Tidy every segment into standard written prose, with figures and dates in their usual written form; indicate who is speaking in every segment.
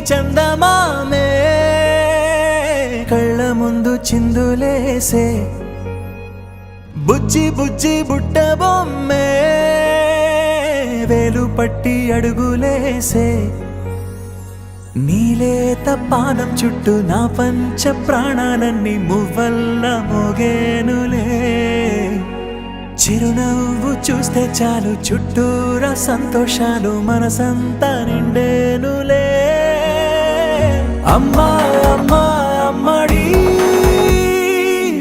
Speaker 1: చందమామే కళ్ళ ముందు చిందులేసే బుజ్జి బుజ్జి బుట్ట బొమ్మే వేలు పట్టి అడుగులేసే నీలేత పాదం చుట్టూ నా పంచ ప్రాణాలన్నీ మువ్వల్ల మోగేనులే చిరునవ్వు చూస్తే చాలు చుట్టూరా సంతోషాలు మనసంతా నిండేనులే అమ్మా అమ్మా అమ్మడి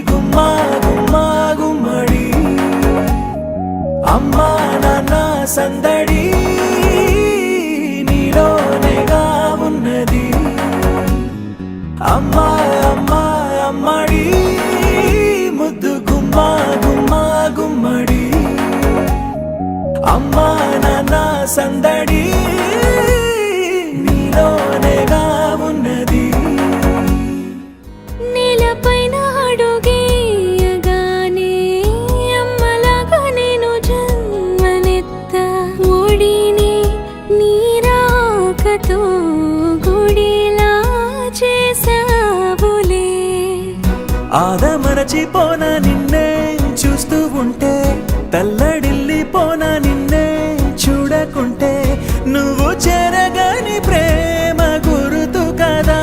Speaker 1: గుమ్మా గుమ్మా గుమ్మడి అమ్మా నాన్న సందడి నీలోనేగా ఉన్నది అమ్మా అమ్మా అమ్మడి ముద్దు గుమ్మా గుమ్మా గుమ్మడి అమ్మా నాన్న సందడి నీలోనేగా ఉన్నది
Speaker 2: నీలపైన అడుగేయగానే అమ్మలాగా నేను జన్మనెత్త ఒడిని నీరాకతో గుడిలా చేసావులే
Speaker 1: ఆదమరచిపోన నిన్నే చూస్తూ ఉంటే తల్లడిల్లిపోన నిన్నే చూడకుంటే నువ్వు చెరగని ప్రేమ గురుతు కదా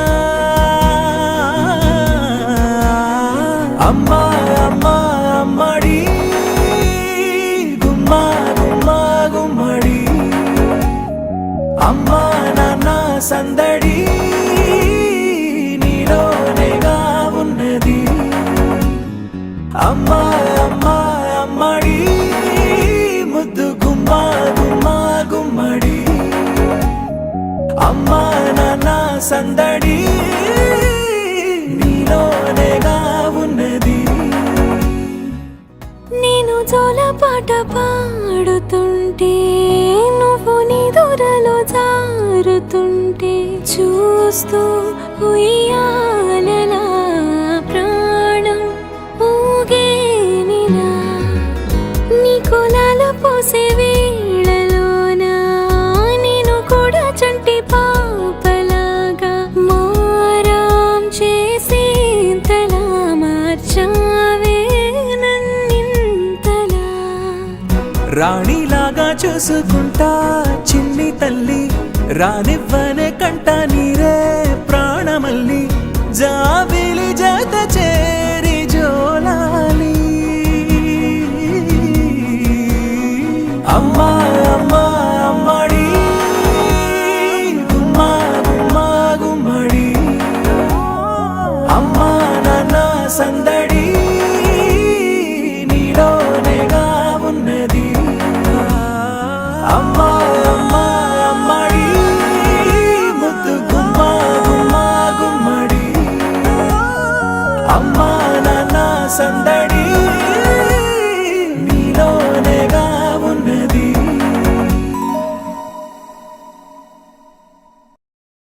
Speaker 1: అమ్మా అమ్మా అమ్మడి గుమ్మా గుమ్మా గుమ్మడి అమ్మా నాన్న సందడి నీలోనేగా ఉన్నది అమ్మా అమ్మా అమ్మడి ముద్దు గుమ్మా గుమ్మా గుమ్మడి అమ్మా నాన్న సందడి నీలోనేగా ఉన్నది
Speaker 2: నేను జోలపాట పాడుతుంటే నువ్వు నీ దూరలో జారుతుంటే చూస్తూ ఉయ్యాలలా ప్రాణం ఊగేనిలా నీ కులాల పోసే వేళలోన నేను కూడా చంటి పాపలాగా మారాం చేసేంతలా మార్చావే నన్నింతలా
Speaker 1: రాణిలాగా చూసుకుంటా చిన్ని తల్లి రానివ్వనే కంట నీరే ప్రాణమల్లి జాబిలి జత చేరి జోలాలి అమ్మా అమ్మా అమ్మడి గుమ్మా గుమ్మా గుమ్మడి అమ్మా నాన్న సందడి